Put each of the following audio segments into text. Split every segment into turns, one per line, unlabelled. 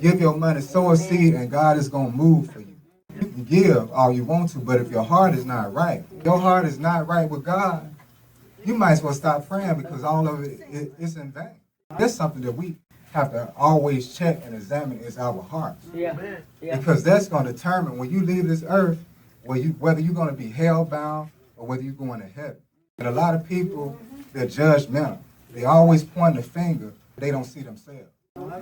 Give your money, sow a seed, and God is going to move for you. You can give all you want to, but if your heart is not right, your heart is not right with God, you might as well stop praying because all of it is in vain. That's something that we have to always check and examine is our hearts.
Yeah. Yeah.
Because that's going to determine when you leave this earth, whether you're going to be hell-bound or whether you're going to heaven. And a lot of people, they're judgmental. They always point the finger. They don't see themselves.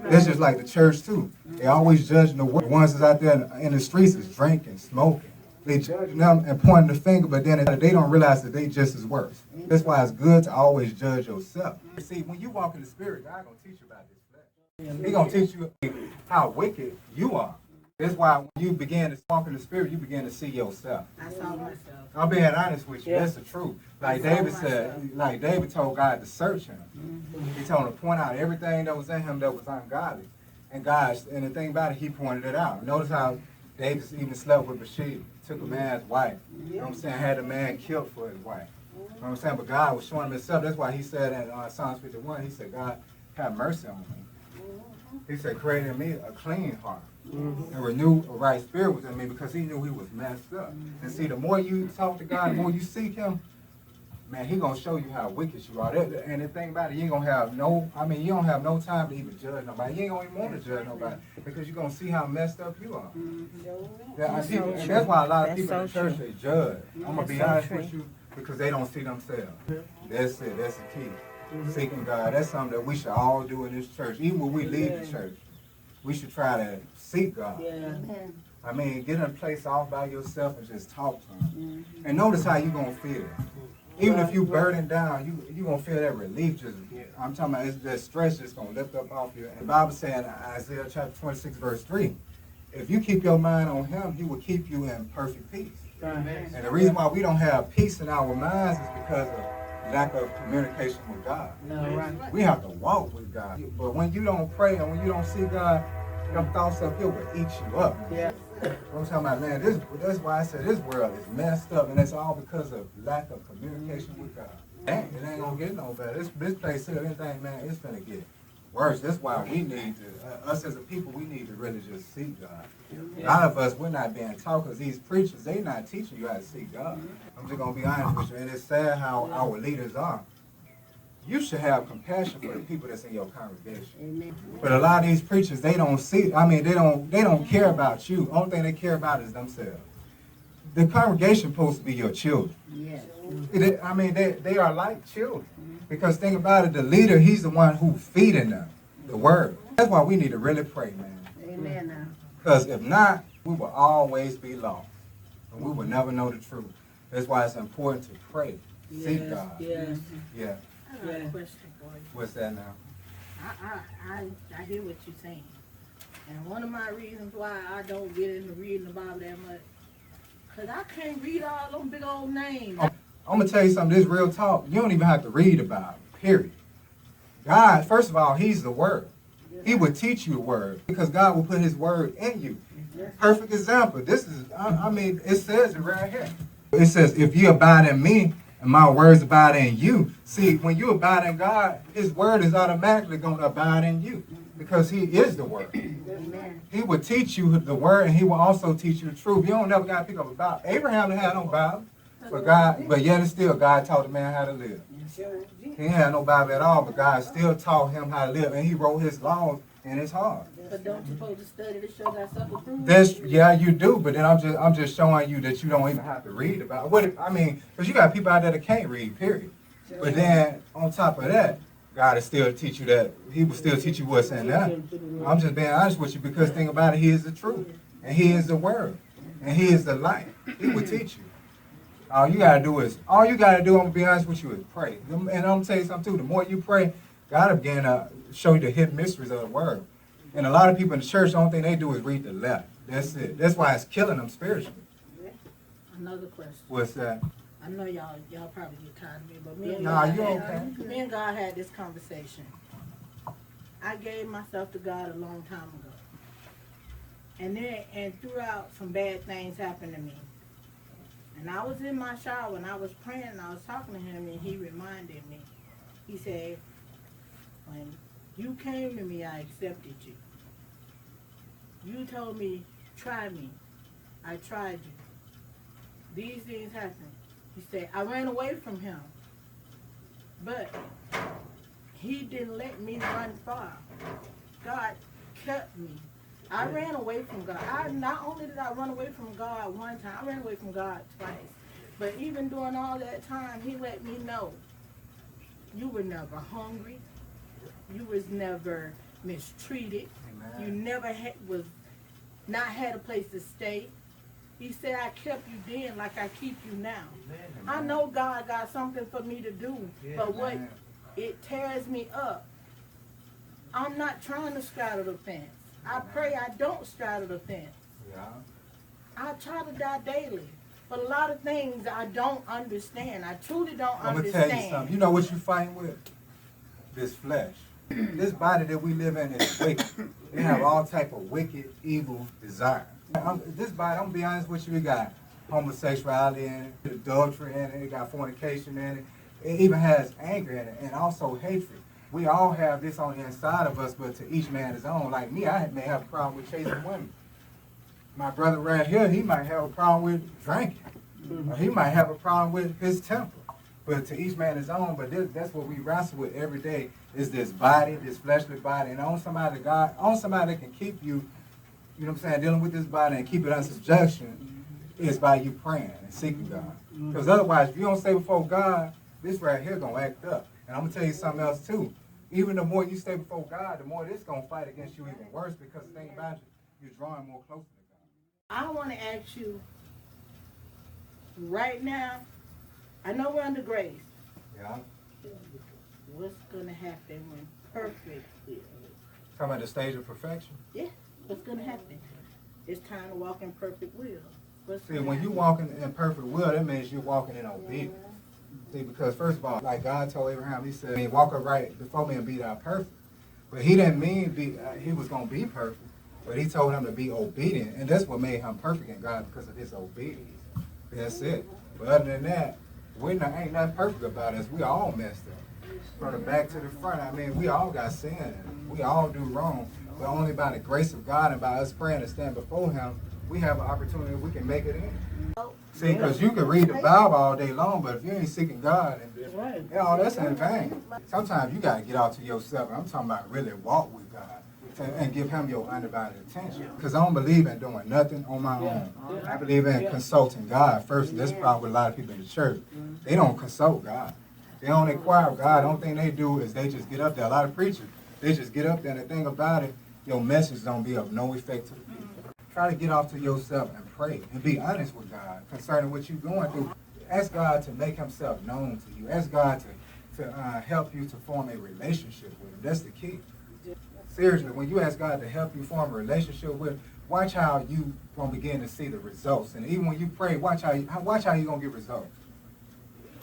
It's just like the church, too. They always judging the ones that's out there in the streets is drinking, smoking. They judging them and pointing the finger, but then they don't realize that they just as worse. That's why it's good to always judge yourself. See, when you walk in the Spirit, God going to teach you about this flesh. He's going to teach you how wicked you are. That's why when you begin to walk in the Spirit, you begin to see yourself.
I saw myself.
I'm being honest with you. That's the truth. Like David said, like David told God to search him. He told him to point out everything that was in him that was ungodly. And the thing about it, he pointed it out. Notice how David even slept with Bathsheba, took a man's wife. You know what I'm saying? Had a man killed for his wife. You know what I'm saying? But God was showing him himself. That's why he said in Psalms 51, he said, God, have mercy on me. He said, create in me a clean heart. And renew a right spirit within me because he knew he was messed up. And see, the more you talk to God, the more you seek him, man, he gonna show you how wicked you are. And the thing about it, you ain't gonna have you don't have no time to even judge nobody. You ain't gonna even want to judge nobody because you're gonna see how messed up you are. And that's why a lot of people in the church, they judge. I'm gonna be honest with you because they don't see themselves. That's it. That's the key. Seeking God. That's something that we should all do in this church. Even when we leave the church, we should try to seek God.
Yeah.
I mean, get in a place all by yourself and just talk to him. And notice how you're going to feel. Even if you burden down, you're going to feel that relief. I'm talking about that stress just going to lift up off you. And the Bible said in Isaiah chapter 26, verse 3, if you keep your mind on him, he will keep you in perfect peace.
Amen.
And the reason why we don't have peace in our minds is because of lack of communication with God.
No, right.
We have to walk with God. But when you don't pray and when you don't see God, them thoughts up here will eat you up.
Yeah.
I'm talking about, man, that's why I said this world is messed up, and it's all because of lack of communication with God. Dang, it ain't gonna get no better. This place here, anything, man, it's gonna get worse. That's why we need to, us as a people, we need to really just seek God. A lot of us, we're not being taught because these preachers, they not teaching you how to seek God. I'm just gonna be honest with you, and it's sad how our leaders are. You should have compassion for the people that's in your congregation.
Amen.
But a lot of these preachers, they don't see, they don't care about you. Only thing they care about is themselves. The congregation supposed to be your children.
Yes.
They are like children. Because think about it, the leader, he's the one who feeding them the word. That's why we need to really pray, man.
Amen now.
Because if not, we will always be lost. And we will never know the truth. That's why it's important to pray. Seek God.
Yes.
Yeah.
I got a question for you.
What's that now?
I hear what you're saying. And one of my reasons why I don't get into reading the Bible that much, because I can't read all them big old names.
I'm going to tell you something, this real talk. You don't even have to read about it, period. God, first of all, he's the word. He will teach you the word because God will put his word in you. Perfect example. This is, it says it right here. It says, if you abide in me and my words abide in you. See, when you abide in God, his word is automatically going to abide in you because he is the word.
Amen.
He will teach you the word and he will also teach you the truth. You don't never got to pick up a Bible. Abraham didn't have no Bible. But yet and still, God taught the man how to live. He didn't have no Bible at all, but God still taught him how to live, and he wrote his laws in his heart.
But don't you supposed to study to show thyself approved?
Yeah, you do, but then I'm just showing you that you don't even have to read about it. Because you got people out there that can't read, period. But then, on top of that, God will still teach you that. He will still teach you what's in there. I'm just being honest with you because think about it, he is the truth, and he is the word, and he is the light. He will teach you. All you gotta do, I'm gonna be honest with you, is pray. And I'm gonna tell you something too, the more you pray, God will begin to show you the hidden mysteries of the word. And a lot of people in the church, the only thing they do is read the left. That's it. That's why it's killing them spiritually.
Another question.
What's that?
I know y'all probably get tired of me, but me and God had this conversation. I gave myself to God a long time ago. And throughout, some bad things happened to me. And I was in my shower and I was praying and I was talking to him and he reminded me. He said, when you came to me, I accepted you. You told me, try me. I tried you. These things happened. He said, I ran away from him. But he didn't let me run far. God kept me. I ran away from God. Not only did I run away from God one time, I ran away from God twice. But even during all that time, he let me know you were never hungry. You was never mistreated.
Amen.
You never had a place to stay. He said, I kept you then like I keep you now. I know God got something for me to do, but what
Amen.
it tears me up. I'm not trying to straddle the fence. I pray I don't straddle the fence.
Yeah.
I try to die daily. But a lot of things I don't understand. I truly don't
I'm gonna
understand.
tell you something. You know what you fighting with? This flesh. This body that we live in is wicked. They have all type of wicked, evil desires. This body, I'm gonna be honest with you, it got homosexuality in it, adultery in it, it got fornication in it. It even has anger in it, and also hatred. We all have this on the inside of us, but to each man his own. Like me, I may have a problem with chasing women. My brother right here, he might have a problem with drinking. Or he might have a problem with his temper. But to each man his own. But that's what we wrestle with every day, is this body, this fleshly body. And on somebody that can keep you, you know what I'm saying, dealing with this body and keep it under subjection is by you praying and seeking God. Because otherwise, if you don't stay before God, this right here going to act up. And I'm going to tell you something else too. Even the more you stay before God, the more this going to fight against you even worse, because the thing about you're drawing more closer to God.
I want to ask you right now, I know we're under grace.
Yeah.
What's going to happen when perfect will?
Talking about the stage of perfection.
Yeah, what's going to happen? It's time to walk in perfect will.
See, when you walking in perfect will, that means you're walking in obedience. See, because first of all, like God told Abraham, he said, walk upright before me and be thou perfect. But he didn't mean he was going to be perfect, but he told him to be obedient. And that's what made him perfect in God, because of his obedience. That's it. But other than that, ain't nothing perfect about us. We all messed up. From the back to the front, I mean, we all got sin. We all do wrong. But only by the grace of God and by us praying and stand before him, we have an opportunity we can make it in. See, because you can read the Bible all day long, but if you ain't seeking God, that's in vain. Sometimes you got to get out to yourself. I'm talking about really walk with God and give him your undivided attention. Because I don't believe in doing nothing on my own. I believe in consulting God first. That's the problem with a lot of people in the church. They don't consult God. They don't inquire of God. The only thing they do is they just get up there. A lot of preachers, they just get up there, and the thing about it, your message don't be of no effect to the people. Try to get off to yourself and pray and be honest with God concerning what you're going through. Ask God to make himself known to you. Ask God to help you to form a relationship with him. That's the key. Seriously, when you ask God to help you form a relationship with him, watch how you going to begin to see the results. And even when you pray, watch how you're going to get results.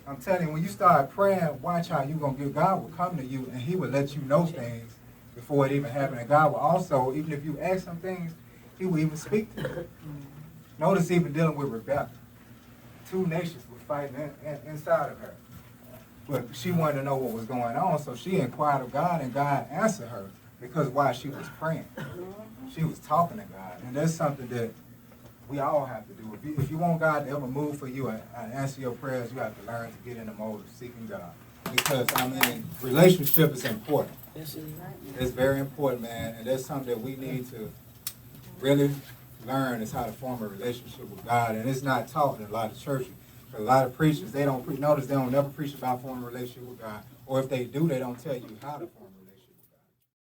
I'm telling you, when you start praying, watch how you're going to get. God will come to you and he will let you know things before it even happens. And God will also, even if you ask some things, he will even speak to you. Notice even dealing with Rebecca. 2 nations were fighting inside of her. But she wanted to know what was going on, so she inquired of God, and God answered her. Because while she was praying, she was talking to God. And that's something that we all have to do. If you want God to ever move for you and answer your prayers, you have to learn to get in the mode of seeking God. Because, relationship is important. It's very important, man. And that's something that we need to really learn, is how to form a relationship with God. And it's not taught in a lot of churches. A lot of preachers, they don't notice they don't never preach about forming a relationship with God. Or if they do, they don't tell you how to form